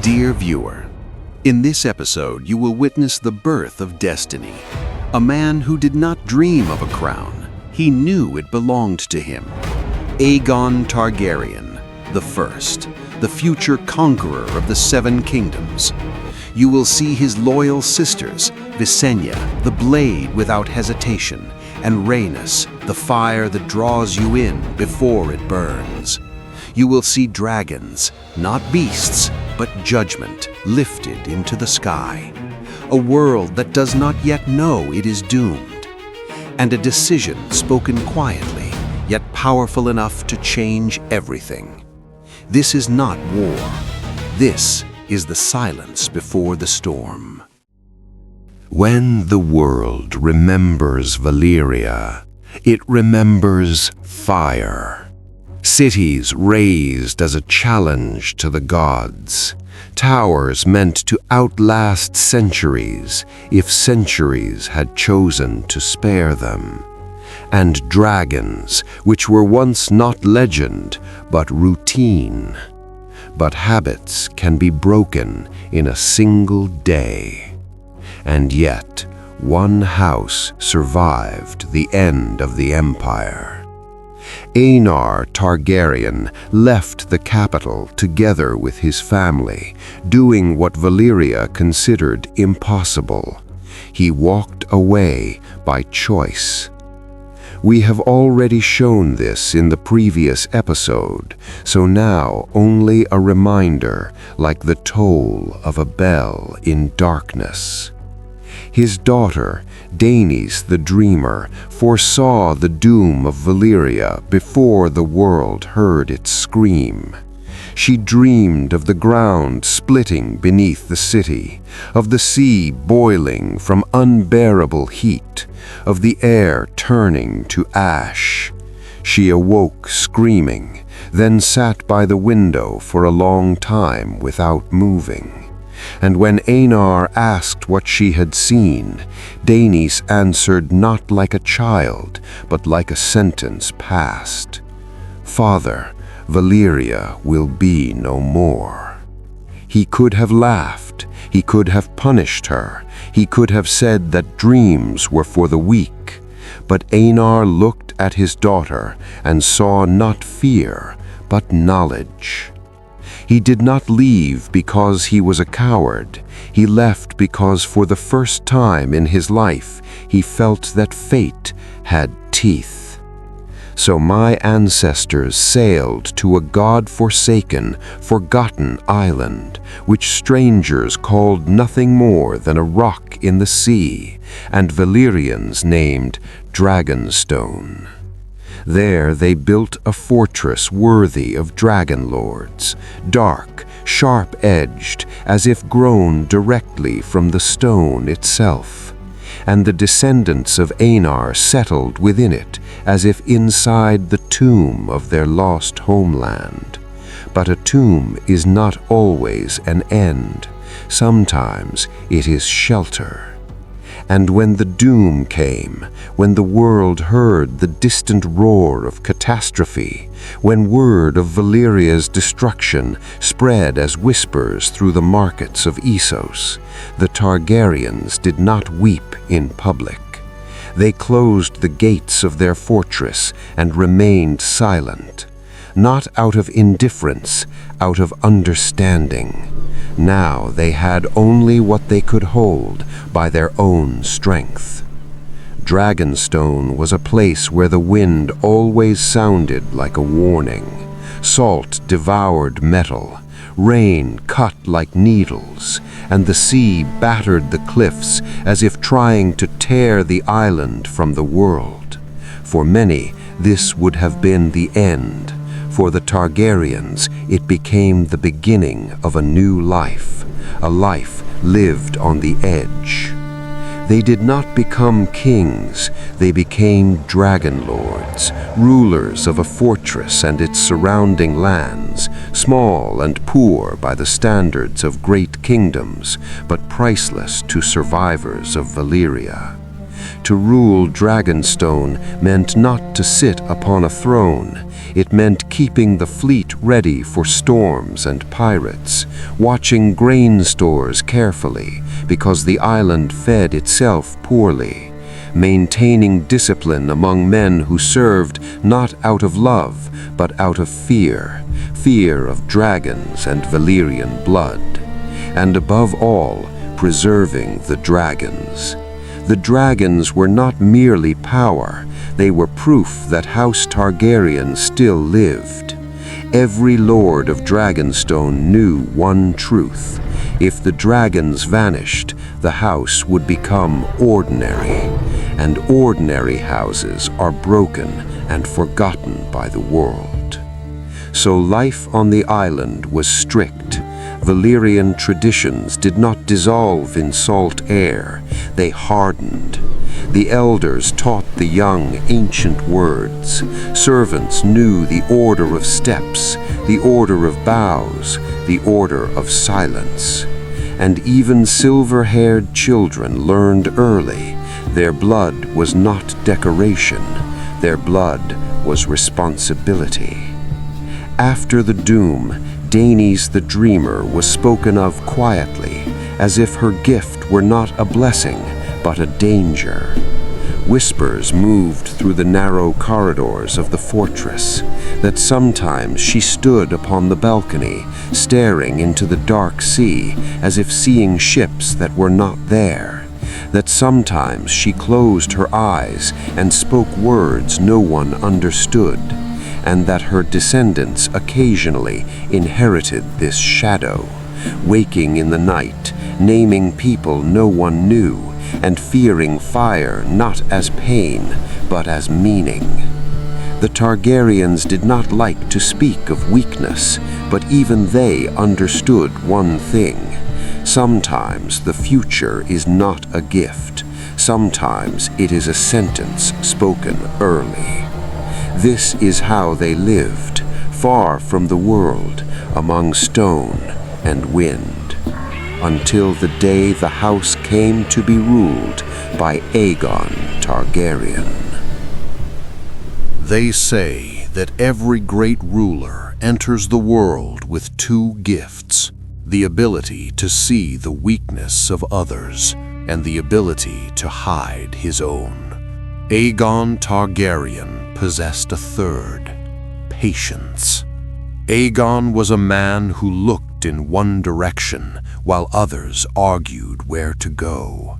Dear viewer, in this episode you will witness the birth of destiny. A man who did not dream of a crown, he knew it belonged to him. Aegon Targaryen, the First, the future conqueror of the Seven Kingdoms. You will see his loyal sisters, Visenya, the blade without hesitation, and Rhaenys, the fire that draws you in before it burns. You will see dragons, not beasts, but judgment lifted into the sky. A world that does not yet know it is doomed. And a decision spoken quietly, yet powerful enough to change everything. This is not war. This is the silence before the storm. When the world remembers Valyria, it remembers fire. Cities razed as a challenge to the gods. Towers meant to outlast centuries if centuries had chosen to spare them. And dragons, which were once not legend, but routine. But habits can be broken in a single day. And yet, one house survived the end of the empire. Aegon Targaryen left the capital together with his family, doing what Valyria considered impossible. He walked away by choice. We have already shown this in the previous episode, so now only a reminder, like the toll of a bell in darkness. His daughter, Daenys the Dreamer, foresaw the doom of Valyria before the world heard its scream. She dreamed of the ground splitting beneath the city, of the sea boiling from unbearable heat, of the air turning to ash. She awoke screaming, then sat by the window for a long time without moving. And when Aegon asked what she had seen, Daenys answered not like a child, but like a sentence passed. "Father, Valyria will be no more." He could have laughed, he could have punished her, he could have said that dreams were for the weak. But Aegon looked at his daughter and saw not fear, but knowledge. He did not leave because he was a coward. He left because for the first time in his life, he felt that fate had teeth. So my ancestors sailed to a god-forsaken, forgotten island, which strangers called nothing more than a rock in the sea, and Valyrians named Dragonstone. There they built a fortress worthy of Dragonlords, dark, sharp-edged, as if grown directly from the stone itself. And the descendants of Aegon settled within it, as if inside the tomb of their lost homeland. But a tomb is not always an end. Sometimes it is shelter. And when the doom came, when the world heard the distant roar of catastrophe, when word of Valyria's destruction spread as whispers through the markets of Essos, the Targaryens did not weep in public. They closed the gates of their fortress and remained silent, not out of indifference, out of understanding. Now they had only what they could hold by their own strength. Dragonstone was a place where the wind always sounded like a warning. Salt devoured metal, rain cut like needles, and the sea battered the cliffs as if trying to tear the island from the world. For many, this would have been the end. For the Targaryens, it became the beginning of a new life, a life lived on the edge. They did not become kings, they became Dragonlords, rulers of a fortress and its surrounding lands, small and poor by the standards of great kingdoms, but priceless to survivors of Valyria. To rule Dragonstone meant not to sit upon a throne. It meant keeping the fleet ready for storms and pirates, watching grain stores carefully because the island fed itself poorly, maintaining discipline among men who served not out of love but out of fear of dragons and Valyrian blood, and above all, preserving the dragons. The dragons were not merely power, they were proof that House Targaryen still lived. Every lord of Dragonstone knew one truth: if the dragons vanished, the house would become ordinary, and ordinary houses are broken and forgotten by the world. So life on the island was strict. Valyrian traditions did not dissolve in salt air, they hardened. The elders taught the young ancient words. Servants knew the order of steps, the order of bows, the order of silence. And even silver-haired children learned early their blood was not decoration, their blood was responsibility. After the doom, Daenerys the Dreamer was spoken of quietly, as if her gift were not a blessing, but a danger. Whispers moved through the narrow corridors of the fortress, that sometimes she stood upon the balcony, staring into the dark sea, as if seeing ships that were not there. That sometimes she closed her eyes and spoke words no one understood, and that her descendants occasionally inherited this shadow, waking in the night, naming people no one knew, and fearing fire not as pain, but as meaning. The Targaryens did not like to speak of weakness, but even they understood one thing. Sometimes the future is not a gift. Sometimes it is a sentence spoken early. This is how they lived, far from the world, among stone and wind, until the day the house came to be ruled by Aegon Targaryen. They say that every great ruler enters the world with two gifts: the ability to see the weakness of others and the ability to hide his own. Aegon Targaryen possessed a third: patience. Aegon was a man who looked in one direction while others argued where to go.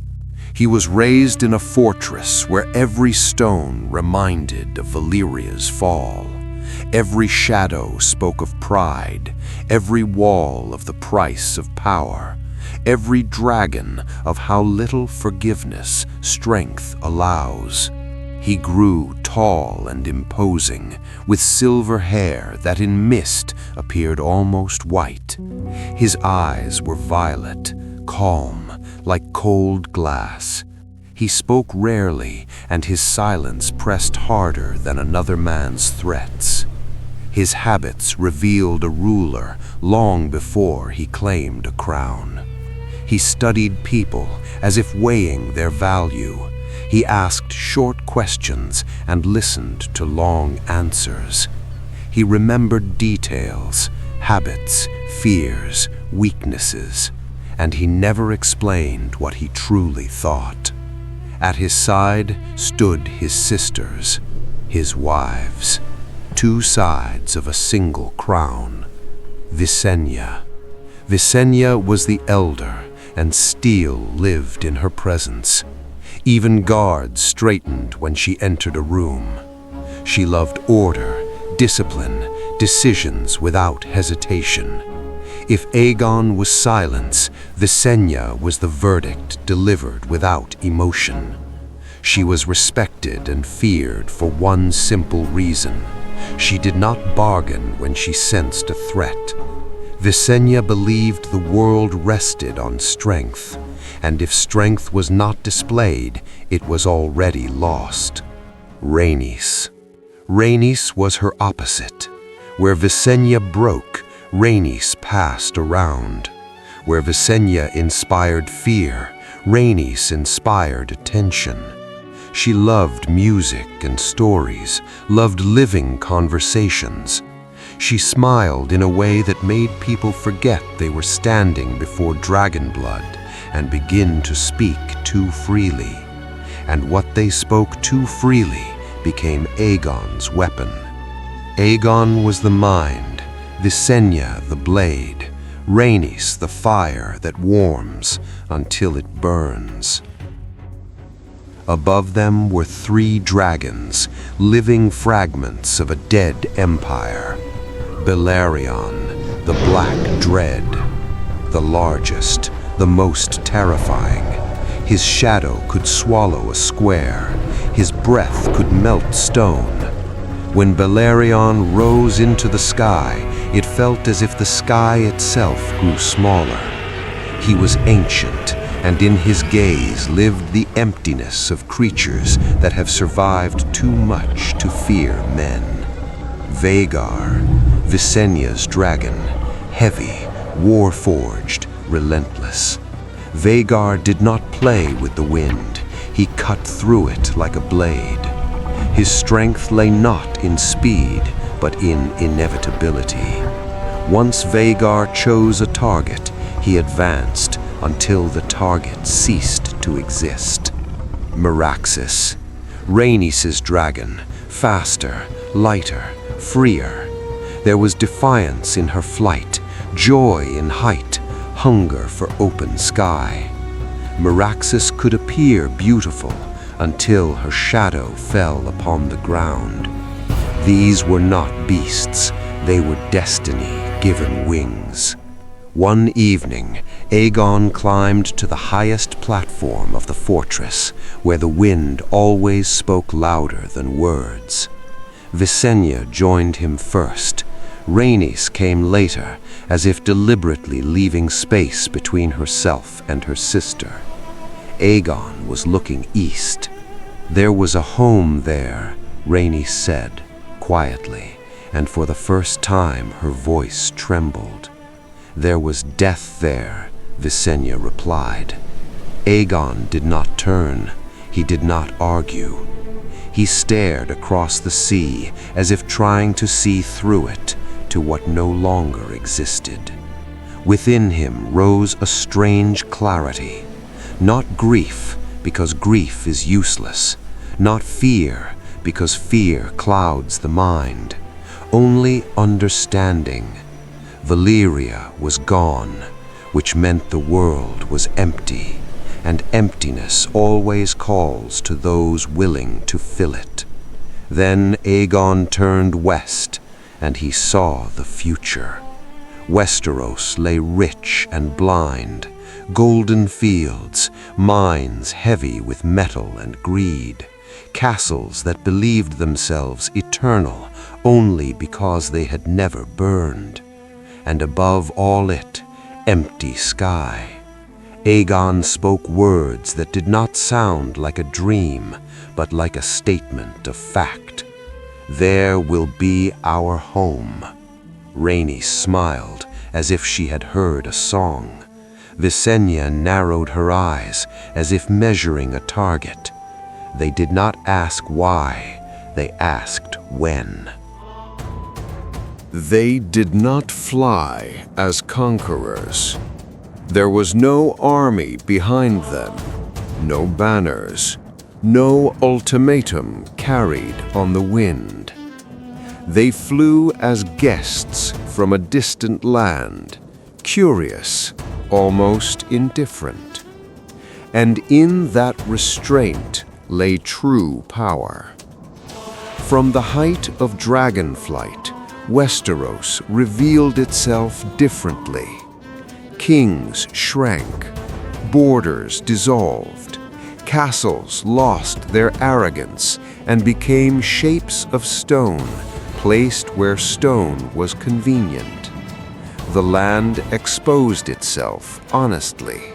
He was raised in a fortress where every stone reminded of Valyria's fall. Every shadow spoke of pride, every wall of the price of power, every dragon of how little forgiveness strength allows. He grew tall and imposing, with silver hair that in mist appeared almost white. His eyes were violet, calm, like cold glass. He spoke rarely, and his silence pressed harder than another man's threats. His habits revealed a ruler long before he claimed a crown. He studied people as if weighing their value. He asked short questions and listened to long answers. He remembered details, habits, fears, weaknesses, and he never explained what he truly thought. At his side stood his sisters, his wives, two sides of a single crown. Visenya. Visenya was the elder, and steel lived in her presence. Even guards straightened when she entered a room. She loved order, discipline, decisions without hesitation. If Aegon was silence, Visenya was the verdict delivered without emotion. She was respected and feared for one simple reason: she did not bargain when she sensed a threat. Visenya believed the world rested on strength, and if strength was not displayed, it was already lost. Rhaenys. Rhaenys was her opposite. Where Visenya broke, Rhaenys passed around. Where Visenya inspired fear, Rhaenys inspired attention. She loved music and stories, loved living conversations. She smiled in a way that made people forget they were standing before dragon blood and begin to speak too freely. And what they spoke too freely became Aegon's weapon. Aegon was the mind, Visenya the blade, Rhaenys the fire that warms until it burns. Above them were 3 dragons, living fragments of a dead empire. Balerion, the Black Dread, the largest, the most terrifying. His shadow could swallow a square, his breath could melt stone. When Balerion rose into the sky, it felt as if the sky itself grew smaller. He was ancient, and in his gaze lived the emptiness of creatures that have survived too much to fear men. Vhagar, Visenya's dragon, heavy, war-forged, relentless. Vhagar did not play with the wind. He cut through it like a blade. His strength lay not in speed, but in inevitability. Once Vhagar chose a target, he advanced until the target ceased to exist. Meraxes, Rhaenys' dragon, faster, lighter, freer. There was defiance in her flight, joy in height, hunger for open sky. Meraxes could appear beautiful until her shadow fell upon the ground. These were not beasts, they were destiny given wings. One evening, Aegon climbed to the highest platform of the fortress, where the wind always spoke louder than words. Visenya joined him first. Rhaenys came later, as if deliberately leaving space between herself and her sister. Aegon was looking east. There was a home there, Rhaenys said, quietly, and for the first time her voice trembled. There was death there, Visenya replied. Aegon did not turn. He did not argue. He stared across the sea, as if trying to see through it, to what no longer existed. Within him rose a strange clarity. Not grief, because grief is useless. Not fear, because fear clouds the mind. Only understanding. Valyria was gone, which meant the world was empty, and emptiness always calls to those willing to fill it. Then Aegon turned west, and he saw the future. Westeros lay rich and blind, golden fields, mines heavy with metal and greed, castles that believed themselves eternal only because they had never burned. And above all it, empty sky. Aegon spoke words that did not sound like a dream, but like a statement of fact. There will be our home. Rhaenys smiled, as if she had heard a song. Visenya narrowed her eyes, as if measuring a target. They did not ask why, they asked when. They did not fly as conquerors. There was no army behind them, no banners, no ultimatum carried on the wind. They flew as guests from a distant land, curious, almost indifferent. And in that restraint lay true power. From the height of dragonflight, Westeros revealed itself differently. Kings shrank, borders dissolved, castles lost their arrogance and became shapes of stone, placed where stone was convenient. The land exposed itself honestly.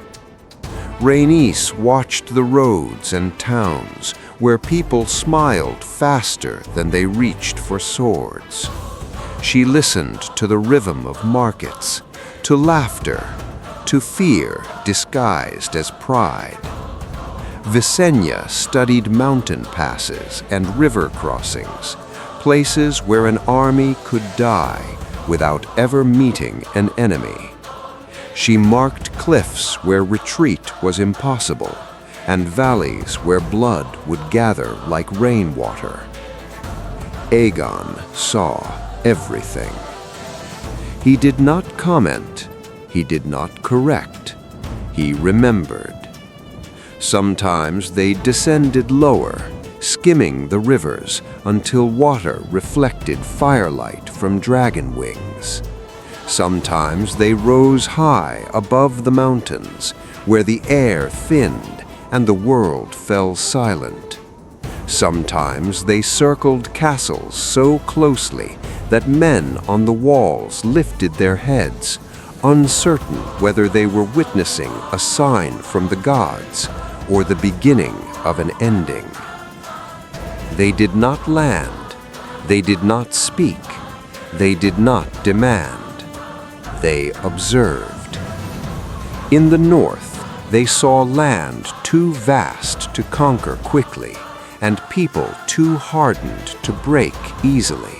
Rhaenys watched the roads and towns where people smiled faster than they reached for swords. She listened to the rhythm of markets, to laughter, to fear disguised as pride. Visenya studied mountain passes and river crossings, places where an army could die without ever meeting an enemy. She marked cliffs where retreat was impossible, and valleys where blood would gather like rainwater. Aegon saw everything. He did not comment, he did not correct, he remembered. Sometimes they descended lower, skimming the rivers until water reflected firelight from dragon wings. Sometimes they rose high above the mountains, where the air thinned and the world fell silent. Sometimes they circled castles so closely that men on the walls lifted their heads, uncertain whether they were witnessing a sign from the gods or the beginning of an ending. They did not land, they did not speak, they did not demand. They observed. In the north, they saw land too vast to conquer quickly, and people too hardened to break easily.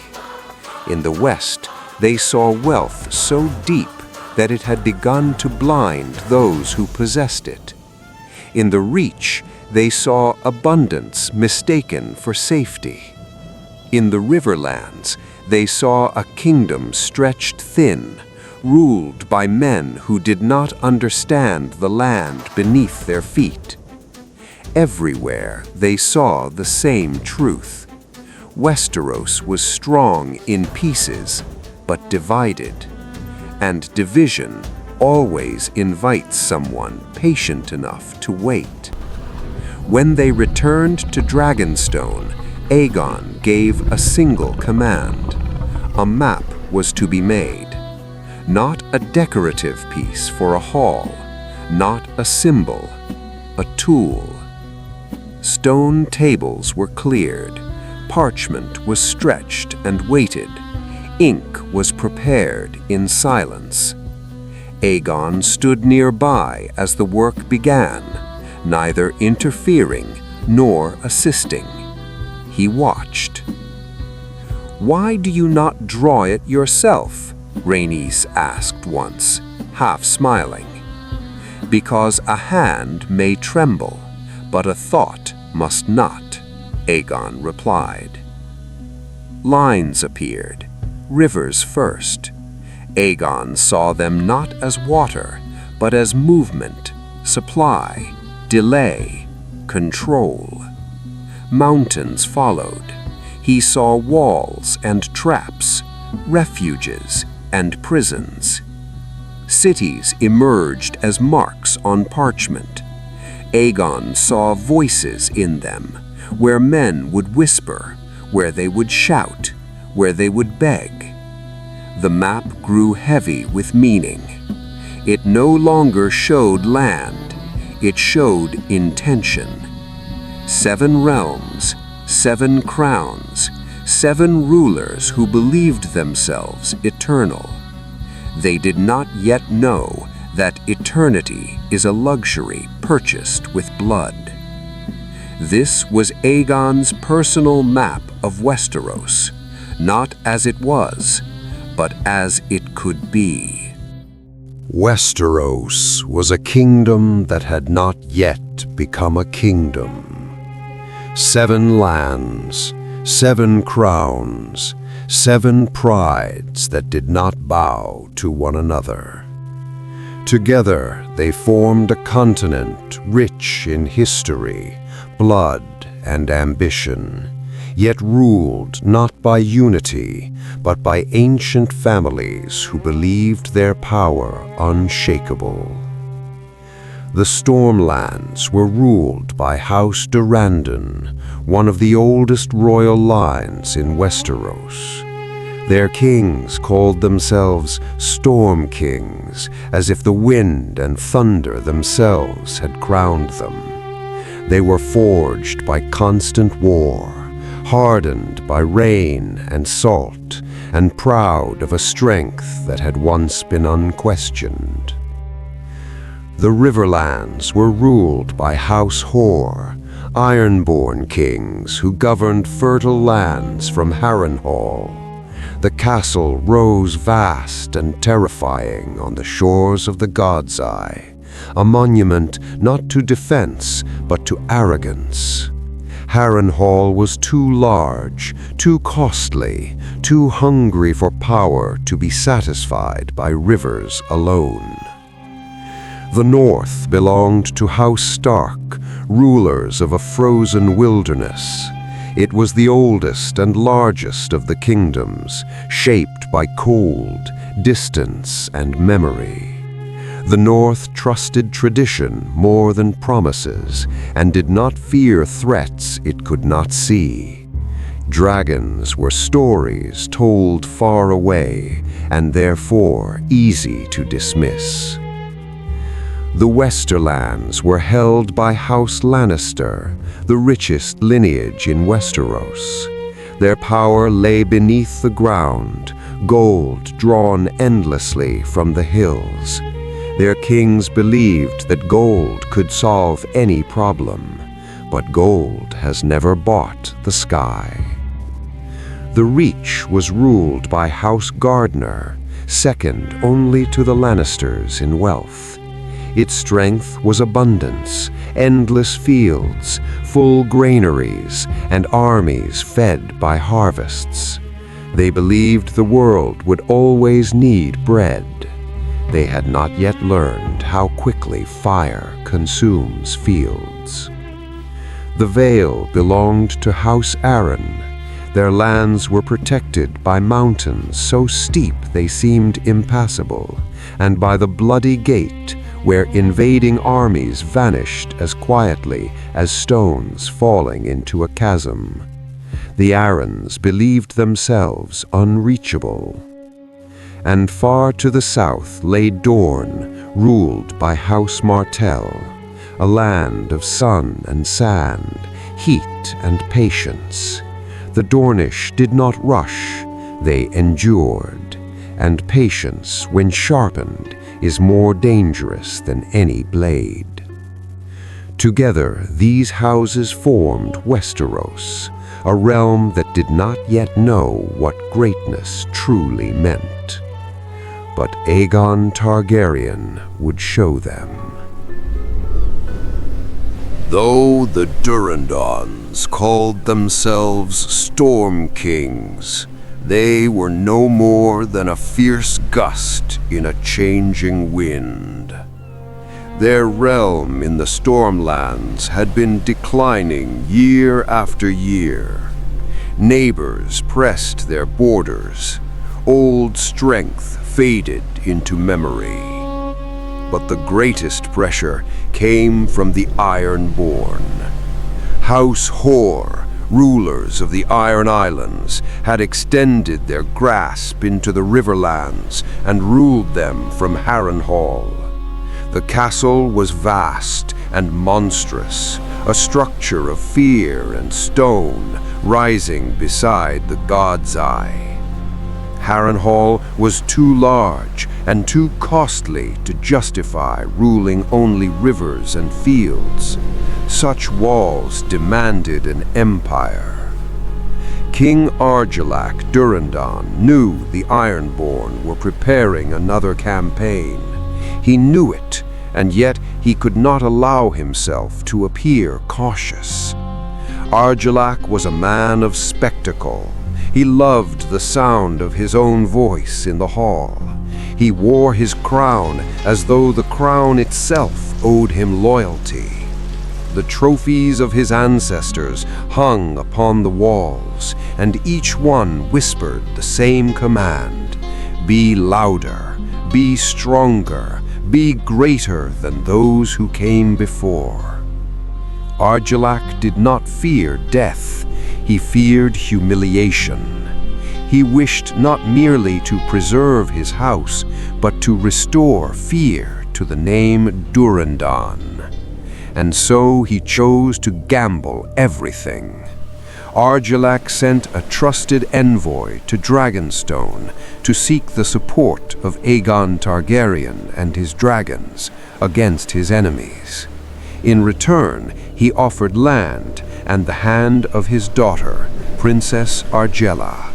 In the west, they saw wealth so deep that it had begun to blind those who possessed it. In the reach, they saw abundance mistaken for safety. In the riverlands, they saw a kingdom stretched thin, ruled by men who did not understand the land beneath their feet. Everywhere they saw the same truth. Westeros was strong in pieces, but divided. And division always invites someone patient enough to wait. When they returned to Dragonstone, Aegon gave a single command. A map was to be made. Not a decorative piece for a hall, not a symbol, a tool. Stone tables were cleared, parchment was stretched and weighted, ink was prepared in silence. Aegon stood nearby as the work began, neither interfering nor assisting. He watched. "Why do you not draw it yourself?" Rhaenys asked once, half smiling. "Because a hand may tremble, but a thought must not," Aegon replied. Lines appeared, rivers first. Aegon saw them not as water, but as movement, supply, delay, control. Mountains followed. He saw walls and traps, refuges and prisons. Cities emerged as marks on parchment. Aegon saw voices in them, where men would whisper, where they would shout, where they would beg. The map grew heavy with meaning. It no longer showed land, it showed intention. 7 realms, 7 crowns, 7 rulers who believed themselves eternal. They did not yet know that eternity is a luxury purchased with blood. This was Aegon's personal map of Westeros, not as it was, but as it could be. Westeros was a kingdom that had not yet become a kingdom. 7 lands, 7 crowns, 7 prides that did not bow to one another. Together they formed a continent rich in history, blood, and ambition, yet ruled not by unity, but by ancient families who believed their power unshakable. The Stormlands were ruled by House Durrandon, one of the oldest royal lines in Westeros. Their kings called themselves Storm Kings, as if the wind and thunder themselves had crowned them. They were forged by constant war, hardened by rain and salt, and proud of a strength that had once been unquestioned. The Riverlands were ruled by House Hoare, ironborn kings who governed fertile lands from Harrenhal. The castle rose vast and terrifying on the shores of the God's Eye, a monument not to defense but to arrogance. Harrenhal was too large, too costly, too hungry for power to be satisfied by rivers alone. The north belonged to House Stark, rulers of a frozen wilderness. It was the oldest and largest of the kingdoms, shaped by cold, distance, and memory. The North trusted tradition more than promises, and did not fear threats it could not see. Dragons were stories told far away, and therefore easy to dismiss. The Westerlands were held by House Lannister, the richest lineage in Westeros. Their power lay beneath the ground, gold drawn endlessly from the hills. Their kings believed that gold could solve any problem, but gold has never bought the sky. The Reach was ruled by House Gardner, second only to the Lannisters in wealth. Its strength was abundance, endless fields, full granaries, and armies fed by harvests. They believed the world would always need bread. They had not yet learned how quickly fire consumes fields. The Vale belonged to House Arryn. Their lands were protected by mountains so steep they seemed impassable, and by the Bloody Gate, where invading armies vanished as quietly as stones falling into a chasm. The Arryns believed themselves unreachable. And far to the south lay Dorne, ruled by House Martell, a land of sun and sand, heat and patience. The Dornish did not rush, they endured, and patience, when sharpened, is more dangerous than any blade. Together, these houses formed Westeros, a realm that did not yet know what greatness truly meant. But Aegon Targaryen would show them. Though the Durrandons called themselves Storm Kings, they were no more than a fierce gust in a changing wind. Their realm in the Stormlands had been declining year after year. Neighbors pressed their borders. Old strength faded into memory. But the greatest pressure came from the Ironborn. House Hoare, rulers of the Iron Islands, had extended their grasp into the Riverlands and ruled them from Harrenhal. The castle was vast and monstrous, a structure of fear and stone rising beside the God's Eye. Harrenhal was too large and too costly to justify ruling only rivers and fields. Such walls demanded an empire. King Argilac Durrandon knew the Ironborn were preparing another campaign. He knew it, and yet he could not allow himself to appear cautious. Argilac was a man of spectacle. He loved the sound of his own voice in the hall. He wore his crown as though the crown itself owed him loyalty. The trophies of his ancestors hung upon the walls, and each one whispered the same command: be louder, be stronger, be greater than those who came before. Argilac did not fear death. He feared humiliation. He wished not merely to preserve his house, but to restore fear to the name Durrandon. And so he chose to gamble everything. Argilac sent a trusted envoy to Dragonstone to seek the support of Aegon Targaryen and his dragons against his enemies. In return, he offered land and the hand of his daughter, Princess Argella.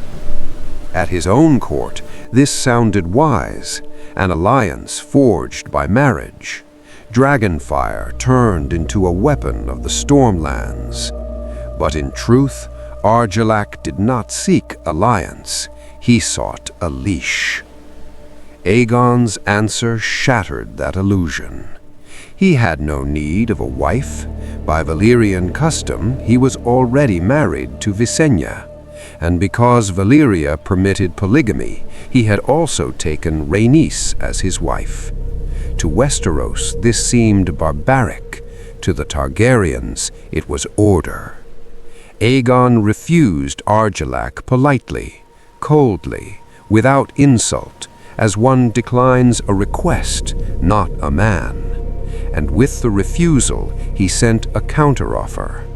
At his own court, this sounded wise, an alliance forged by marriage. Dragonfire turned into a weapon of the Stormlands. But in truth, Argilac did not seek alliance, he sought a leash. Aegon's answer shattered that illusion. He had no need of a wife. By Valyrian custom, he was already married to Visenya, and because Valyria permitted polygamy, he had also taken Rhaenys as his wife. To Westeros, this seemed barbaric. To the Targaryens, it was order. Aegon refused Argilac politely, coldly, without insult, as one declines a request, not a man. And with the refusal, he sent a counteroffer.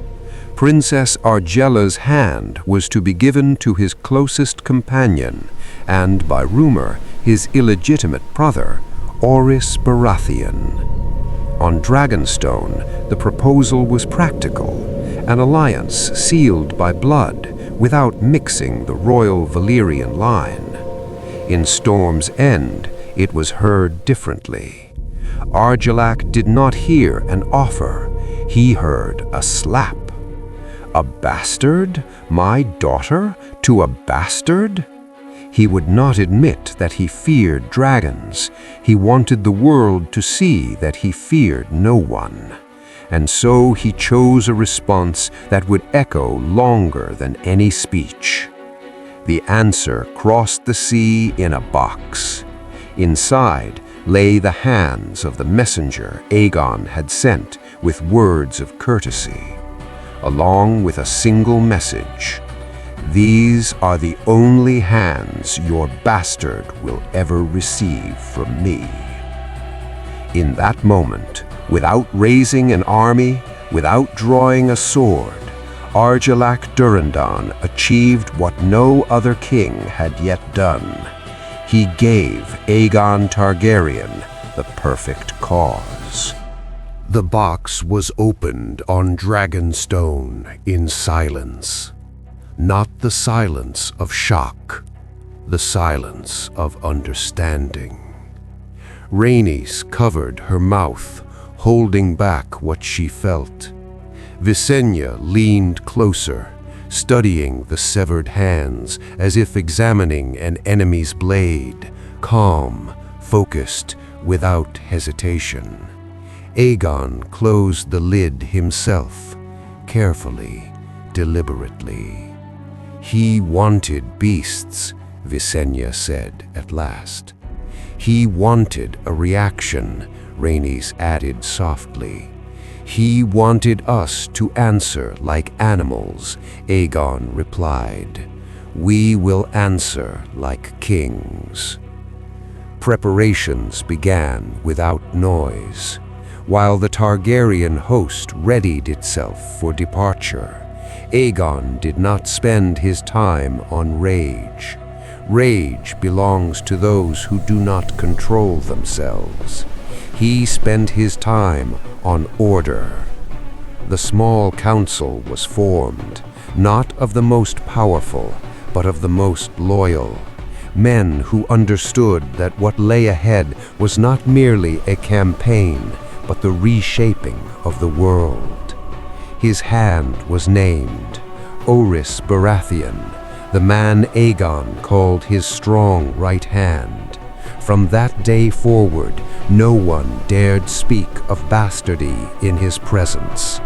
Princess Argella's hand was to be given to his closest companion, and, by rumor, his illegitimate brother, Orys Baratheon. On Dragonstone, the proposal was practical, an alliance sealed by blood, without mixing the royal Valyrian line. In Storm's End, it was heard differently. Argilac did not hear an offer, he heard a slap. A bastard? My daughter? To a bastard? He would not admit that he feared dragons. He wanted the world to see that he feared no one. And so he chose a response that would echo longer than any speech. The answer crossed the sea in a box. Inside lay the hands of the messenger Aegon had sent with words of courtesy, along with a single message. These are the only hands your bastard will ever receive from me. In that moment, without raising an army, without drawing a sword, Argilac Durrandon achieved what no other king had yet done. He gave Aegon Targaryen the perfect cause. The box was opened on Dragonstone in silence. Not the silence of shock, the silence of understanding. Rhaenys covered her mouth, holding back what she felt. Visenya leaned closer, studying the severed hands as if examining an enemy's blade, calm, focused, without hesitation. Aegon closed the lid himself, carefully, deliberately. He wanted beasts, Visenya said at last. He wanted a reaction, Rhaenys added softly. He wanted us to answer like animals, Aegon replied. We will answer like kings. Preparations began without noise. While the Targaryen host readied itself for departure, Aegon did not spend his time on rage. Rage belongs to those who do not control themselves. He spent his time on order. The small council was formed, not of the most powerful, but of the most loyal. Men who understood that what lay ahead was not merely a campaign, but the reshaping of the world. His hand was named Orys Baratheon, the man Aegon called his strong right hand. From that day forward, no one dared speak of bastardy in his presence.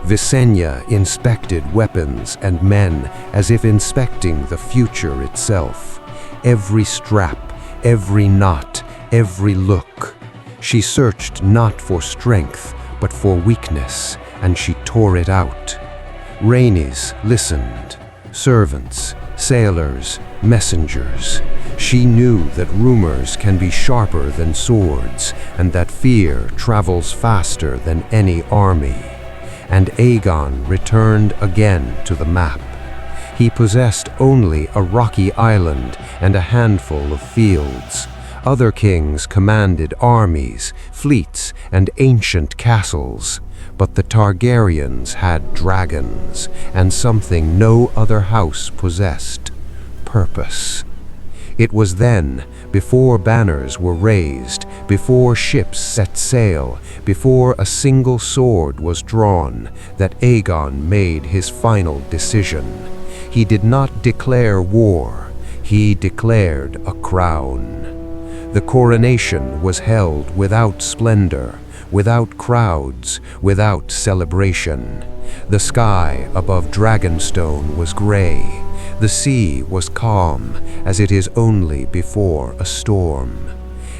Visenya inspected weapons and men as if inspecting the future itself. Every strap, every knot, every look. She searched not for strength, but for weakness, and she tore it out. Rhaenys listened. Servants, sailors, messengers. She knew that rumors can be sharper than swords, and that fear travels faster than any army. and Aegon returned again to the map. He possessed only a rocky island and a handful of fields. Other kings commanded armies, fleets, and ancient castles, but the Targaryens had dragons and something no other house possessed: purpose. It was then, before banners were raised, before ships set sail, before a single sword was drawn, that Aegon made his final decision. He did not declare war, he declared a crown. The coronation was held without splendor, without crowds, without celebration. The sky above Dragonstone was gray. The sea was calm, as it is only before a storm.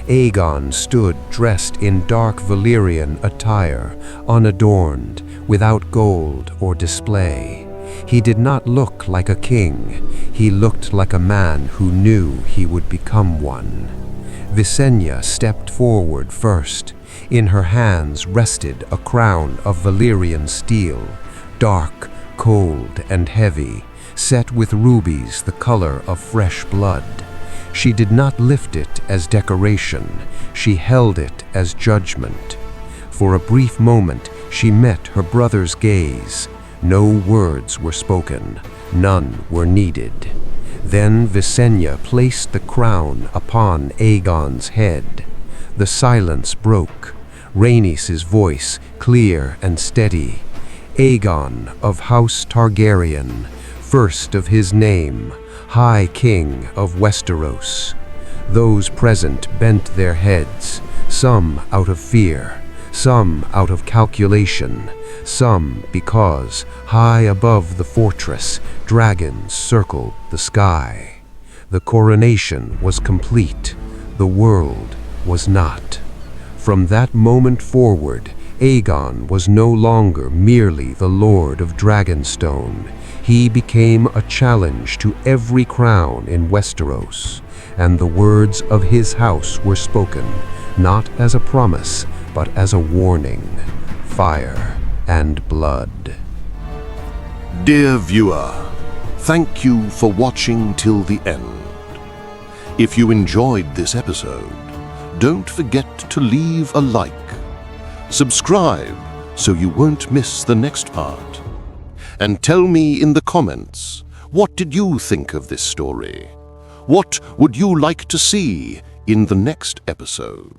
Aegon stood dressed in dark Valyrian attire, unadorned, without gold or display. He did not look like a king. He looked like a man who knew he would become one. Visenya stepped forward first. In her hands rested a crown of Valyrian steel, dark, cold, and heavy, set with rubies the color of fresh blood. She did not lift it as decoration, she held it as judgment. For a brief moment she met her brother's gaze. No words were spoken, none were needed. Then Visenya placed the crown upon Aegon's head. The silence broke. Rhaenys' voice, clear and steady. Aegon of House Targaryen, first of his name, High King of Westeros. Those present bent their heads, some out of fear, some out of calculation, some because, high above the fortress, dragons circled the sky. The coronation was complete, the world was not. From that moment forward, Aegon was no longer merely the Lord of Dragonstone. He became a challenge to every crown in Westeros, and the words of his house were spoken, not as a promise, but as a warning: fire and blood. Dear viewer, thank you for watching till the end. If you enjoyed this episode, don't forget to leave a like. Subscribe so you won't miss the next part. And tell me in the comments, what did you think of this story? What would you like to see in the next episode?